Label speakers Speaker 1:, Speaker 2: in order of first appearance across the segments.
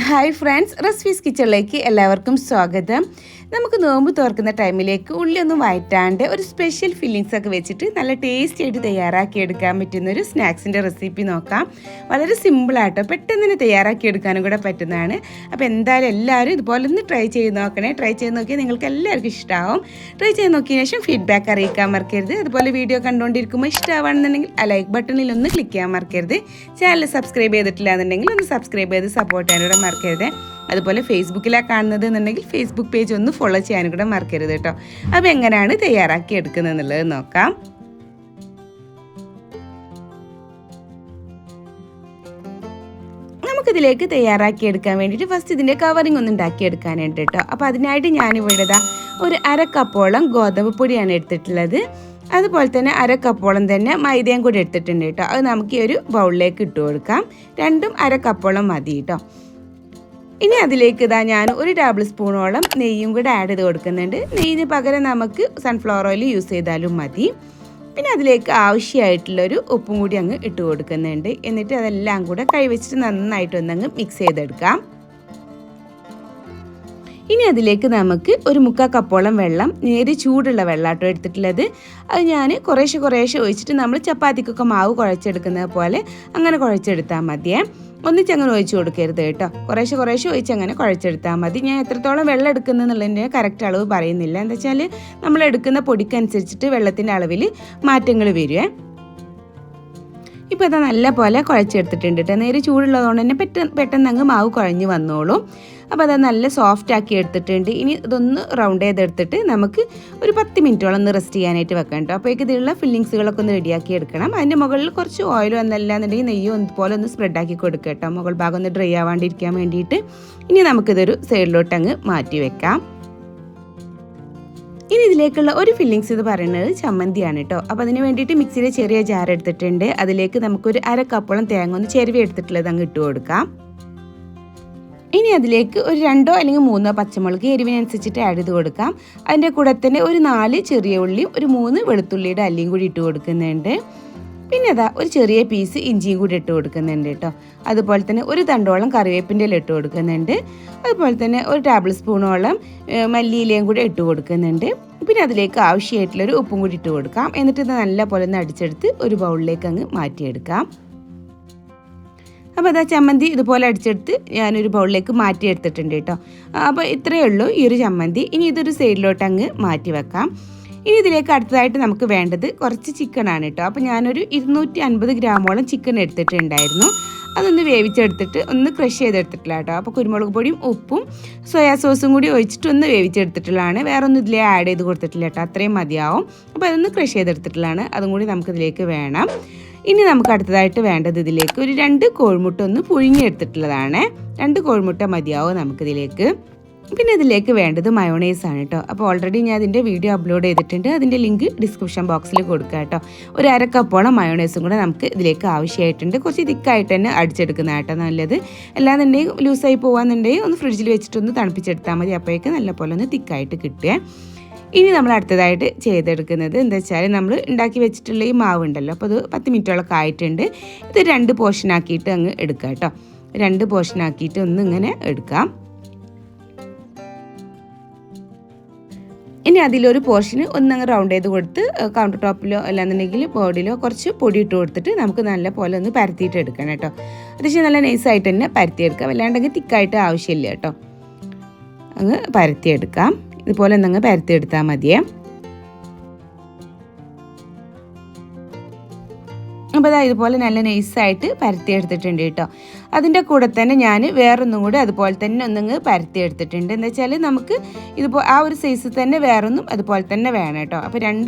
Speaker 1: Hi friends, recipes കിച്ചണിലേക്ക് എല്ലാവർക്കും സ്വാഗതം. നമുക്ക് നോമ്പ് തുറക്കുന്ന ടൈമിലേക്ക് ഉള്ളിയൊന്നും വഴറ്റാണ്ട് ഒരു സ്പെഷ്യൽ ഫില്ലിങ്സ് ഒക്കെ വെച്ചിട്ട് നല്ല ടേസ്റ്റി ആയിട്ട് തയ്യാറാക്കി എടുക്കാൻ പറ്റുന്നൊരു സ്നാക്സിൻ്റെ റെസിപ്പി നോക്കാം. വളരെ സിമ്പിളായിട്ടോ, പെട്ടെന്ന് തന്നെ തയ്യാറാക്കി എടുക്കാനും കൂടെ പറ്റുന്നതാണ്. അപ്പോൾ എന്തായാലും എല്ലാവരും ഇതുപോലെ ഒന്ന് ട്രൈ ചെയ്ത് നോക്കണേ. ട്രൈ ചെയ്ത് നോക്കിയാൽ നിങ്ങൾക്ക് എല്ലാവർക്കും ഇഷ്ടമാവും. ട്രൈ ചെയ്ത് നോക്കിയതിന് ശേഷം ഫീഡ്ബാക്ക് അറിയിക്കാൻ മറക്കരുത്. അതുപോലെ വീഡിയോ കണ്ടുകൊണ്ടിരിക്കുമ്പോൾ ഇഷ്ടമാണെന്നുണ്ടെങ്കിൽ ആ ലൈക്ക് ബട്ടണിൽ ഒന്ന് ക്ലിക്ക് ചെയ്യാൻ മറക്കരുത്. ചാനൽ സബ്സ്ക്രൈബ് ചെയ്തിട്ടില്ല എന്നുണ്ടെങ്കിൽ ഒന്ന് സബ്സ്ക്രൈബ് ചെയ്ത് സപ്പോർട്ട് ചെയ്യാനൂടെ മറക്കരുത്. അതുപോലെ ഫേസ്ബുക്കിലാണ് കാണുന്നത് എന്നുണ്ടെങ്കിൽ ഫേസ്ബുക്ക് പേജ് ഒന്ന് ഫോളോ ചെയ്യാനും കൂടെ മറക്കരുത് കേട്ടോ. അപ്പോൾ എങ്ങനെയാണ് തയ്യാറാക്കി എടുക്കുന്നത് എന്നുള്ളത് നോക്കാം. നമുക്കിതിലേക്ക് തയ്യാറാക്കി എടുക്കാൻ വേണ്ടിയിട്ട് ഫസ്റ്റ് ഇതിൻ്റെ കവറിങ് ഒന്ന് ഉണ്ടാക്കിയെടുക്കാനുണ്ട് കേട്ടോ. അപ്പോൾ അതിനായിട്ട് ഞാനിവിടെ ഒരു അരക്കപ്പോളം ഗോതമ്പ് പൊടിയാണ് എടുത്തിട്ടുള്ളത്. അതുപോലെ തന്നെ അരക്കപ്പോളം തന്നെ മൈദയും കൂടി എടുത്തിട്ടുണ്ട് കേട്ടോ. അത് നമുക്ക് ഈ ഒരു ബൗളിലേക്ക് ഇട്ട് കൊടുക്കാം. രണ്ടും അരക്കപ്പോളം മതി കേട്ടോ. ഇനി അതിലേക്ക് ഞാൻ ഒരു ടേബിൾ സ്പൂണോളം നെയ്യും കൂടെ ആഡ് ചെയ്ത് കൊടുക്കുന്നുണ്ട്. നെയ്യിന് പകരം നമുക്ക് സൺഫ്ലവർ ഓയിൽ യൂസ് ചെയ്താലും മതി. പിന്നെ അതിലേക്ക് ആവശ്യമായിട്ടുള്ളൊരു ഉപ്പും കൂടി അങ്ങ് ഇട്ട് കൊടുക്കുന്നുണ്ട്. എന്നിട്ട് അതെല്ലാം കൂടെ കൈവച്ചിട്ട് നന്നായിട്ടൊന്നങ്ങ് മിക്സ് ചെയ്തെടുക്കാം. ഇനി അതിലേക്ക് നമുക്ക് ഒരു 3/4 കപ്പോളം വെള്ളം, നേരെ ചൂടുള്ള വെള്ളാട്ടോ എടുത്തിട്ടുള്ളത്. അത് ഞാൻ കുറേശ്ശെ ഒഴിച്ചിട്ട് നമ്മൾ ചപ്പാത്തിക്കൊക്കെ മാവ് കുഴച്ചെടുക്കുന്നത് പോലെ അങ്ങനെ കുഴച്ചെടുത്താൽ മതിയേ. ഒന്നിച്ചങ്ങനെ ഒഴിച്ച് കൊടുക്കരുത് കേട്ടോ. കുറേശ്ശെ ഒഴിച്ച് അങ്ങനെ കുഴച്ചെടുത്താൽ മതി. ഞാൻ എത്രത്തോളം വെള്ളം എടുക്കുന്നുള്ളതിൻ്റെ കറക്റ്റ് അളവ് പറയുന്നില്ല. എന്താ വെച്ചാൽ നമ്മൾ എടുക്കുന്ന പൊടിക്കനുസരിച്ചിട്ട് വെള്ളത്തിൻ്റെ അളവിൽ മാറ്റങ്ങൾ വരുവേ. ഇപ്പോൾ ഇതാ നല്ല പോലെ കുഴച്ചെടുത്തിട്ടുണ്ട് കേട്ടോ. നേരെ ചൂടുള്ളതുകൊണ്ട് തന്നെ പെട്ടെന്ന് അങ്ങ് മാവ് കുഴഞ്ഞ് വന്നോളും. അപ്പോൾ അത് നല്ല സോഫ്റ്റ് ആക്കി എടുത്തിട്ടുണ്ട്. ഇനി ഇതൊന്ന് റൗണ്ട് ചെയ്തെടുത്തിട്ട് നമുക്ക് ഒരു 10 മിനിറ്റോളം ഒന്ന് റെസ്റ്റ് ചെയ്യാനായിട്ട് വെക്കാം കേട്ടോ. അപ്പോഴേക്ക് ഇതിലുള്ള ഫില്ലിങ്സുകളൊക്കെ ഒന്ന് റെഡിയാക്കി എടുക്കണം. അതിൻ്റെ മുകളിൽ കുറച്ച് ഓയിലോ എന്നല്ലാന്നുണ്ടെങ്കിൽ നെയ്യോ ഇതുപോലെ ഒന്ന് സ്പ്രെഡാക്കി കൊടുക്കുക കേട്ടോ. മുകൾ ഭാഗം ഒന്ന് ഡ്രൈ ആവാണ്ടിരിക്കാൻ വേണ്ടിയിട്ട്. ഇനി നമുക്കിതൊരു സൈഡിലോട്ട് അങ്ങ് മാറ്റി വെക്കാം. ഇനി ഇതിലേക്കുള്ള ഒരു ഫില്ലിങ്സ് ഇത് പറയുന്നത് ചമ്മന്തിയാണ് കേട്ടോ. അപ്പോൾ അതിന് വേണ്ടിയിട്ട് മിക്സിയിലെ ചെറിയ ജാർ എടുത്തിട്ടുണ്ട്. അതിലേക്ക് നമുക്കൊരു 1/2 കപ്പോളം തേങ്ങ ഒന്ന് ചെരുവി എടുത്തിട്ടുള്ളത് അങ്ങ് ഇട്ട് കൊടുക്കാം. ഇനി അതിലേക്ക് ഒരു 2 അല്ലെങ്കിൽ 3 പച്ചമുളക് എരിവിനനുസരിച്ചിട്ട് ആഡ് ചെയ്ത് കൊടുക്കാം. അതിൻ്റെ കൂടെ തന്നെ ഒരു 4 ചെറിയ ഉള്ളിയും ഒരു 3 വെളുത്തുള്ളിയുടെ അല്ലിയും കൂടി ഇട്ട് കൊടുക്കുന്നുണ്ട്. പിന്നെ ഒരു ചെറിയ പീസ് ഇഞ്ചിയും കൂടി ഇട്ട് കൊടുക്കുന്നുണ്ട് കേട്ടോ. അതുപോലെ തന്നെ ഒരു തണ്ടോളം കറിവേപ്പിൻ്റെ ഇല ഇട്ട് കൊടുക്കുന്നുണ്ട്. അതുപോലെ തന്നെ ഒരു ടേബിൾ സ്പൂണോളം മല്ലിയിലയും കൂടി ഇട്ട് കൊടുക്കുന്നുണ്ട്. പിന്നെ അതിലേക്ക് ആവശ്യമായിട്ടുള്ളൊരു ഉപ്പും കൂടി ഇട്ട് കൊടുക്കാം. എന്നിട്ട് ഇത് നല്ല പോലെ ഒന്ന് അടിച്ചെടുത്ത് ഒരു ബൗളിലേക്ക് അങ്ങ് മാറ്റിയെടുക്കാം. അപ്പോൾ അതാ ചമ്മന്തി ഇതുപോലെ അടിച്ചെടുത്ത് ഞാനൊരു ബൗളിലേക്ക് മാറ്റിയെടുത്തിട്ടുണ്ട് കേട്ടോ. അപ്പോൾ ഇത്രയേ ഉള്ളൂ ഈ ഒരു ചമ്മന്തി. ഇനി ഇതൊരു സൈഡിലോട്ട് അങ്ങ് മാറ്റി വെക്കാം. ഇനി ഇതിലേക്ക് അടുത്തതായിട്ട് നമുക്ക് വേണ്ടത് കുറച്ച് ചിക്കനാണ് കേട്ടോ. അപ്പോൾ ഞാനൊരു 250 ഗ്രാമോളം ചിക്കൻ എടുത്തിട്ടുണ്ടായിരുന്നു. അതൊന്ന് വേവിച്ചെടുത്തിട്ട് ഒന്ന് ക്രഷ് ചെയ്തെടുത്തിട്ടില്ല കേട്ടോ. അപ്പോൾ കുരുമുളക് പൊടിയും ഉപ്പും സോയാ സോസും കൂടി ഒഴിച്ചിട്ട് ഒന്ന് വേവിച്ചെടുത്തിട്ടുള്ളതാണ്. വേറെ ഒന്നും ഇതിലേ ആഡ് ചെയ്ത് കൊടുത്തിട്ടില്ല കേട്ടോ. അത്രയും മതിയാവും. അപ്പോൾ അതൊന്ന് ക്രഷ് ചെയ്തെടുത്തിട്ടുള്ളതാണ്. അതും കൂടി നമുക്കിതിലേക്ക് വേണം. ഇനി നമുക്ക് അടുത്തതായിട്ട് വേണ്ടത് ഇതിലേക്ക് ഒരു 2 കോഴിമുട്ട ഒന്ന് പുഴുങ്ങിയെടുത്തിട്ടുള്ളതാണ്. 2 കോഴിമുട്ട മതിയാവും നമുക്കിതിലേക്ക്. പിന്നെ ഇതിലേക്ക് വേണ്ടത് മയോണൈസാണ് കേട്ടോ. അപ്പോൾ ഓൾറെഡി ഞാൻ അതിൻ്റെ വീഡിയോ അപ്ലോഡ് ചെയ്തിട്ടുണ്ട്. അതിൻ്റെ ലിങ്ക് ഡിസ്ക്രിപ്ഷൻ ബോക്സിൽ കൊടുക്കുക കേട്ടോ. ഒരു 1/2 കപ്പോളം മയോണൈസും കൂടെ നമുക്ക് ഇതിലേക്ക് ആവശ്യമായിട്ടുണ്ട്. കുറച്ച് തിക്കായിട്ട് തന്നെ അടിച്ചെടുക്കുന്ന കേട്ടോ നല്ലത്. അല്ലാന്നുണ്ടെങ്കിൽ ലൂസായി പോകാന്നുണ്ടെങ്കിൽ ഒന്ന് ഫ്രിഡ്ജിൽ വെച്ചിട്ടൊന്ന് തണുപ്പിച്ചെടുത്താൽ മതി. അപ്പോഴേക്ക് നല്ല പോലെ ഒന്ന് തിക്കായിട്ട് കിട്ടുക. ഇനി നമ്മൾ അടുത്തതായിട്ട് ചെയ്തെടുക്കുന്നത് എന്താ വെച്ചാൽ നമ്മൾ ഉണ്ടാക്കി വെച്ചിട്ടുള്ള ഈ മാവ് ഉണ്ടല്ലോ. അപ്പോൾ അത് 10 മിനിറ്റോളൊക്കെ ആയിട്ടുണ്ട്. ഇത് 2 പോർഷനാക്കിയിട്ട് അങ്ങ് എടുക്കുക കേട്ടോ. 2 പോർഷനാക്കിയിട്ട് ഒന്ന് ഇങ്ങനെ എടുക്കാം. ഇനി അതിലൊരു പോർഷന് ഒന്നങ്ങ് റൗണ്ട് ചെയ്ത് കൊടുത്ത് കൗണ്ടർ ടോപ്പിലോ അല്ലാന്നുണ്ടെങ്കിൽ ബോർഡിലോ കുറച്ച് പൊടി ഇട്ട് കൊടുത്തിട്ട് നമുക്ക് നല്ല പോലെ ഒന്ന് പരത്തിയിട്ട് എടുക്കണം കേട്ടോ. അത്യാവശ്യം നല്ല നൈസായിട്ട് തന്നെ പരത്തിയെടുക്കാം. അല്ലാണ്ടെങ്കിൽ തിക്കായിട്ട് ആവശ്യമില്ല കേട്ടോ. അങ്ങ് പരത്തിയെടുക്കാം. ഇതുപോലെ ഒന്നങ്ങ് പരത്തിയെടുത്താൽ മതിയേ. അപ്പോൾ ഇതുപോലെ നല്ല നൈസായിട്ട് പരത്തിയെടുത്തിട്ടുണ്ട് കേട്ടോ. അതിൻ്റെ കൂടെ തന്നെ ഞാൻ വേറൊന്നും കൂടി അതുപോലെ തന്നെ ഒന്നങ്ങ് പരത്തിയെടുത്തിട്ടുണ്ട്. എന്താ വെച്ചാൽ നമുക്ക് ഇതുപോലെ ആ ഒരു സൈസിൽ തന്നെ വേറൊന്നും അതുപോലെ തന്നെ വേണം കേട്ടോ. അപ്പോൾ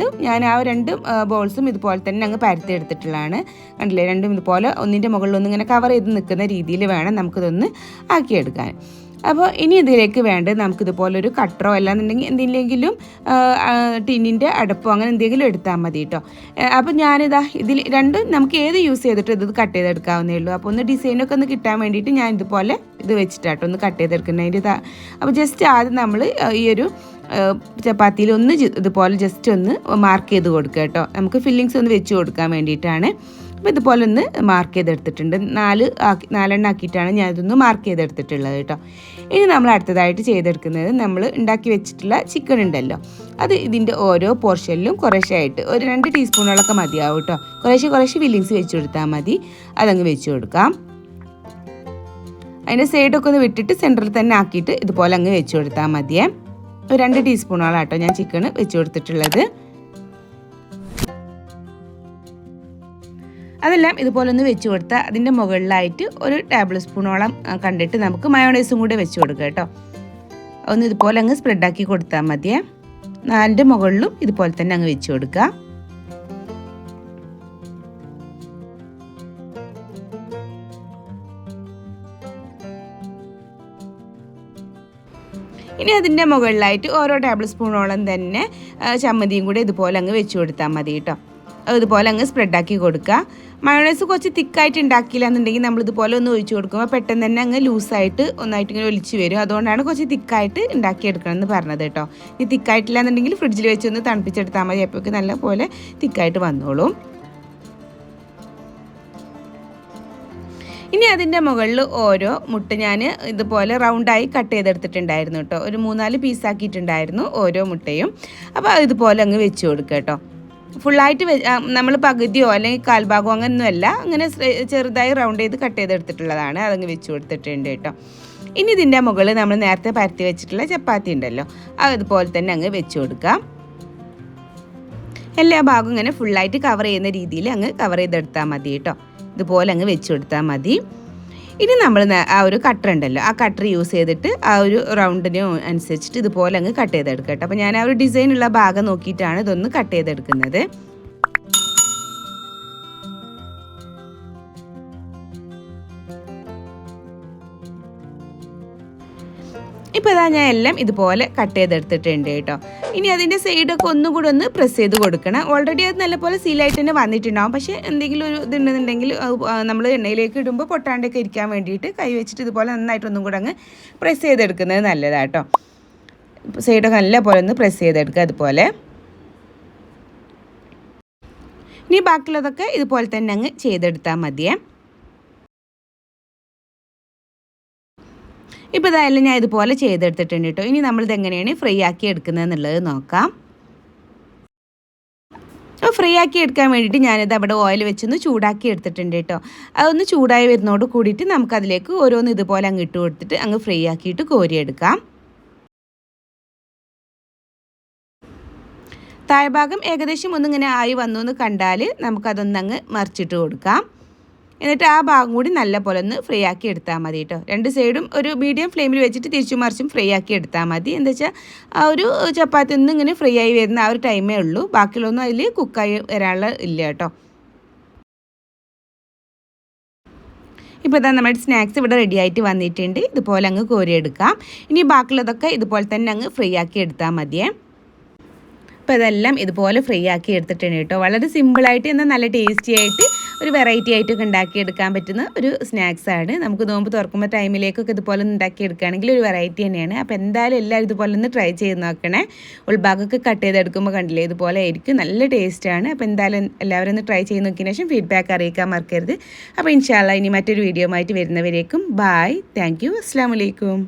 Speaker 1: ഞാൻ ആ 2 ബോൾസും ഇതുപോലെ തന്നെ അങ്ങ് പരത്തിയെടുത്തിട്ടുള്ളതാണ്. കണ്ടില്ലേ, രണ്ടും ഇതുപോലെ ഒന്നിൻ്റെ മുകളിലൊന്നും ഇങ്ങനെ കവർ ചെയ്ത് നിൽക്കുന്ന രീതിയിൽ വേണം നമുക്കിതൊന്ന് ആക്കിയെടുക്കാൻ. അപ്പോൾ ഇനി ഇതിലേക്ക് വേണ്ടത് നമുക്കിതുപോലെ ഒരു കട്ടറോ അല്ലാന്നുണ്ടെങ്കിൽ എന്തെങ്കിലും ടിന്നിൻ്റെ അടപ്പോ അങ്ങനെ എന്തെങ്കിലും എടുത്താൽ മതി കേട്ടോ. അപ്പോൾ ഞാനിതാ ഇതിൽ രണ്ടും നമുക്ക് ഏത് യൂസ് ചെയ്തിട്ട് ഇത് കട്ട് ചെയ്തെടുക്കാവുന്നേ ഉള്ളൂ. അപ്പോൾ ഒന്ന് ഡിസൈനൊക്കെ ഒന്ന് കിട്ടാൻ വേണ്ടിയിട്ട് ഞാൻ ഇതുപോലെ ഇത് വെച്ചിട്ടാട്ടോ ഒന്ന് കട്ട് ചെയ്തെടുക്കുന്നതിൻ്റെ. അപ്പോൾ ജസ്റ്റ് ആദ്യം നമ്മൾ ഈ ഒരു ചപ്പാത്തിയിൽ ഒന്ന് ഇതുപോലെ ജസ്റ്റ് ഒന്ന് മാർക്ക് ചെയ്ത് കൊടുക്കുക കേട്ടോ. നമുക്ക് ഫില്ലിങ്സ് ഒന്ന് വെച്ച് കൊടുക്കാൻ വേണ്ടിയിട്ടാണ്. അപ്പോൾ ഇതുപോലെ ഒന്ന് മാർക്ക് ചെയ്തെടുത്തിട്ടുണ്ട്. നാലെണ്ണം ആക്കിയിട്ടാണ് ഞാൻ ഇതൊന്ന് മാർക്ക് ചെയ്തെടുത്തിട്ടുള്ളത് കേട്ടോ. ഇനി നമ്മൾ അടുത്തതായിട്ട് ചെയ്തെടുക്കുന്നത് നമ്മൾ ഉണ്ടാക്കി വെച്ചിട്ടുള്ള ചിക്കൻ ഉണ്ടല്ലോ, അത് ഇതിൻ്റെ ഓരോ പോർഷനിലും കുറേശ്ശായിട്ട് ഒരു 2 ടീസ്പൂണുകളൊക്കെ മതിയാവും കേട്ടോ. കുറേശ്ശെ ഫില്ലിങ്സ് വെച്ച് കൊടുത്താൽ മതി. അതങ്ങ് വെച്ച് കൊടുക്കാം. അതിൻ്റെ സൈഡൊക്കെ ഒന്ന് വിട്ടിട്ട് സെൻറ്ററിൽ തന്നെ ആക്കിയിട്ട് ഇതുപോലെ അങ്ങ് വെച്ച് കൊടുത്താൽ മതിയേ. ഒരു 2 ടീസ്പൂണോളാട്ടോ ഞാൻ ചിക്കൻ വെച്ച് കൊടുത്തിട്ടുള്ളത്. അതെല്ലാം ഇതുപോലെ ഒന്ന് വെച്ച് കൊടുത്താൽ അതിൻ്റെ മുകളിലായിട്ട് ഒരു ടേബിൾ സ്പൂണോളം കണ്ടിട്ട് നമുക്ക് മയോണൈസും കൂടെ വെച്ച് കൊടുക്കുക കേട്ടോ. ഒന്ന് ഇതുപോലെ അങ്ങ് സ്പ്രെഡാക്കി കൊടുത്താൽ മതിയേ. 4ൻ്റെ മുകളിലും ഇതുപോലെ തന്നെ അങ്ങ് വെച്ച് കൊടുക്കുക. ഇനി അതിൻ്റെ മുകളിലായിട്ട് ഓരോ ടേബിൾ സ്പൂണോളം തന്നെ ചമ്മന്തിയും കൂടെ ഇതുപോലെ അങ്ങ് വെച്ച് കൊടുത്താൽ മതി കേട്ടോ. ഇതുപോലെ അങ്ങ് സ്പ്രെഡാക്കി കൊടുക്കുക. മയോണൈസ് കുറച്ച് തിക്കായിട്ട് ഉണ്ടാക്കിയില്ല എന്നുണ്ടെങ്കിൽ നമ്മളിതുപോലെ ഒന്ന് ഒഴിച്ച് കൊടുക്കുമ്പോൾ പെട്ടെന്ന് തന്നെ അങ്ങ് ലൂസായിട്ട് ഒന്നായിട്ട് ഇങ്ങനെ ഒലിച്ച് വരും. അതുകൊണ്ടാണ് കുറച്ച് തിക്കായിട്ട് ഉണ്ടാക്കിയെടുക്കണം എന്ന് പറഞ്ഞത് കേട്ടോ. ഈ തിക്കായിട്ടില്ല എന്നുണ്ടെങ്കിൽ ഫ്രിഡ്ജിൽ വെച്ചൊന്ന് തണുപ്പിച്ചെടുത്താൽ മതി. അപ്പോഴേക്ക് നല്ല പോലെ തിക്കായിട്ട് വന്നോളും. ഇനി അതിൻ്റെ മുകളിൽ ഓരോ മുട്ട ഞാൻ ഇതുപോലെ റൗണ്ടായി കട്ട് ചെയ്തെടുത്തിട്ടുണ്ടായിരുന്നു കേട്ടോ. ഒരു 3-4 പീസാക്കിയിട്ടുണ്ടായിരുന്നു ഓരോ മുട്ടയും. അപ്പോൾ ഇതുപോലെ അങ്ങ് വെച്ച് കൊടുക്കുക കേട്ടോ. ഫുള്ളായിട്ട് നമ്മൾ പകുതിയോ അല്ലെങ്കിൽ കാൽഭാഗമോ അങ്ങനെയൊന്നുമല്ല, അങ്ങനെ ചെറുതായി റൗണ്ട് ചെയ്ത് കട്ട് ചെയ്തെടുത്തിട്ടുള്ളതാണ്. അതങ്ങ് വെച്ച് കൊടുത്തിട്ടുണ്ട് കേട്ടോ. ഇനി ഇതിൻ്റെ മുകളിൽ നമ്മൾ നേരത്തെ പരത്തി വെച്ചിട്ടുള്ള ചപ്പാത്തി ഉണ്ടല്ലോ, അതുപോലെ തന്നെ അങ്ങ് വെച്ച് കൊടുക്കാം. എല്ലാ ഭാഗവും ഇങ്ങനെ ഫുള്ളായിട്ട് കവർ ചെയ്യുന്ന രീതിയിൽ അങ്ങ് കവർ ചെയ്തെടുത്താൽ മതി കേട്ടോ. ഇതുപോലെ അങ്ങ് വെച്ച് കൊടുത്താൽ മതി. ഇനി നമ്മൾ ആ ഒരു കട്ടർ ഉണ്ടല്ലോ, ആ കട്ടർ യൂസ് ചെയ്തിട്ട് ആ ഒരു റൗണ്ടിന് അനുസരിച്ചിട്ട് ഇതുപോലെ അങ്ങ് കട്ട് ചെയ്തെടുക്കുക കേട്ടോ. അപ്പോൾ ഞാൻ ആ ഒരു ഡിസൈനുള്ള ഭാഗം നോക്കിയിട്ടാണ് ഇതൊന്ന് കട്ട് ചെയ്തെടുക്കുന്നത്. ഇപ്പോൾ ഇതാ ഞാൻ എല്ലാം ഇതുപോലെ കട്ട് ചെയ്തെടുത്തിട്ടുണ്ട് കേട്ടോ. ഇനി അതിൻ്റെ സൈഡൊക്കെ ഒന്നും കൂടെ ഒന്ന് പ്രസ് ചെയ്ത് കൊടുക്കണം. ഓൾറെഡി അത് നല്ലപോലെ സീലായിട്ട് തന്നെ വന്നിട്ടുണ്ടാവും. പക്ഷേ എന്തെങ്കിലും ഒരു ഇതുണ്ടെന്നുണ്ടെങ്കിൽ നമ്മൾ എണ്ണയിലേക്ക് ഇടുമ്പോൾ പൊട്ടാണ്ടൊക്കെ ഇരിക്കാൻ വേണ്ടിയിട്ട് കൈ വെച്ചിട്ട് ഇതുപോലെ നന്നായിട്ടൊന്നും കൂടെ അങ്ങ് പ്രസ് ചെയ്തെടുക്കുന്നത് നല്ലതാട്ടോ. സൈഡൊക്കെ നല്ലപോലെ ഒന്ന് പ്രസ് ചെയ്തെടുക്കുക അതുപോലെ. ഇനി ബാക്കിയുള്ളതൊക്കെ ഇതുപോലെ തന്നെ അങ്ങ് ചെയ്തെടുത്താൽ മതിയേ. ഇപ്പോൾ ഇതായാലും ഞാൻ ഇതുപോലെ ചെയ്തെടുത്തിട്ടുണ്ട് കേട്ടോ. ഇനി നമ്മളിത് എങ്ങനെയാണ് ഫ്രൈ ആക്കി എടുക്കുന്നത് എന്നുള്ളത് നോക്കാം. ഫ്രൈ ആക്കി എടുക്കാൻ വേണ്ടിയിട്ട് ഞാനിത് അവിടെ ഓയിൽ വെച്ചൊന്ന് ചൂടാക്കി എടുത്തിട്ടുണ്ട് കേട്ടോ. അതൊന്ന് ചൂടായി വരുന്നതോട് കൂടിയിട്ട് നമുക്കതിലേക്ക് ഓരോന്ന് ഇതുപോലെ അങ്ങ് ഇട്ട് കൊടുത്തിട്ട് അങ്ങ് ഫ്രൈ ആക്കിയിട്ട് കോരിയെടുക്കാം. താഴ്ഭാഗം ഏകദേശം ഒന്നിങ്ങനെ ആയി വന്നു എന്ന് കണ്ടാൽ നമുക്കതൊന്നങ്ങ് മറിച്ചിട്ട് കൊടുക്കാം. എന്നിട്ട് ആ ഭാഗം കൂടി നല്ലപോലെ ഒന്ന് ഫ്രൈ ആക്കി എടുത്താൽ മതി കേട്ടോ. 2 സൈഡും ഒരു മീഡിയം ഫ്ലെയിമിൽ വെച്ചിട്ട് തിരിച്ചും മറിച്ചും ഫ്രൈ ആക്കി എടുത്താൽ മതി. എന്താ വെച്ചാൽ ആ ഒരു ചപ്പാത്തി ഒന്നും ഇങ്ങനെ ഫ്രൈ ആയി വരുന്ന ആ ഒരു ടൈമേ ഉള്ളൂ. ബാക്കിയുള്ളൊന്നും അതിൽ കുക്കായി വരാനുള്ള ഇല്ല കേട്ടോ. ഇപ്പോൾ ഇതാ നമ്മുടെ സ്നാക്സ് ഇവിടെ റെഡി ആയിട്ട് വന്നിട്ടുണ്ട്. ഇതുപോലെ അങ്ങ് കോരിയെടുക്കാം. ഇനി ബാക്കിയുള്ളതൊക്കെ ഇതുപോലെ തന്നെ അങ്ങ് ഫ്രൈ ആക്കി എടുത്താൽ മതിയേ. അപ്പോൾ ഇതെല്ലാം ഇതുപോലെ ഫ്രൈ ആക്കി എടുത്തിട്ടുണ്ട് കേട്ടോ. വളരെ സിമ്പിളായിട്ട് എന്നാൽ നല്ല ടേസ്റ്റി ആയിട്ട് ഒരു വെറൈറ്റി ആയിട്ടൊക്കെ ഉണ്ടാക്കിയെടുക്കാൻ പറ്റുന്ന ഒരു സ്നാക്സാണ്. നമുക്ക് നോമ്പ് തുറക്കുമ്പോൾ ടൈമിലേക്കൊക്കെ ഇതുപോലെ ഒന്ന് ഉണ്ടാക്കിയെടുക്കുകയാണെങ്കിൽ ഒരു വെറൈറ്റി തന്നെയാണ്. അപ്പോൾ എന്തായാലും എല്ലാവരും ഇതുപോലെ ഒന്ന് ട്രൈ ചെയ്ത് നോക്കണേ. ഉൾഭാഗമൊക്കെ കട്ട് ചെയ്തെടുക്കുമ്പോൾ കണ്ടില്ലേ, ഇതുപോലെ ആയിരിക്കും, നല്ല ടേസ്റ്റാണ്. അപ്പോൾ എന്തായാലും എല്ലാവരും ഒന്ന് ട്രൈ ചെയ്ത് നോക്കിയതിന് ശേഷം ഫീഡ്ബാക്ക് അറിയിക്കാൻ മറക്കരുത്. അപ്പോൾ ഇൻഷാ അല്ലാഹ് ഇനി മറ്റൊരു വീഡിയോ ആയിട്ട് വരുന്നവരേക്കും ബായ്, താങ്ക് യു, അസ്സലാമു അലൈക്കും.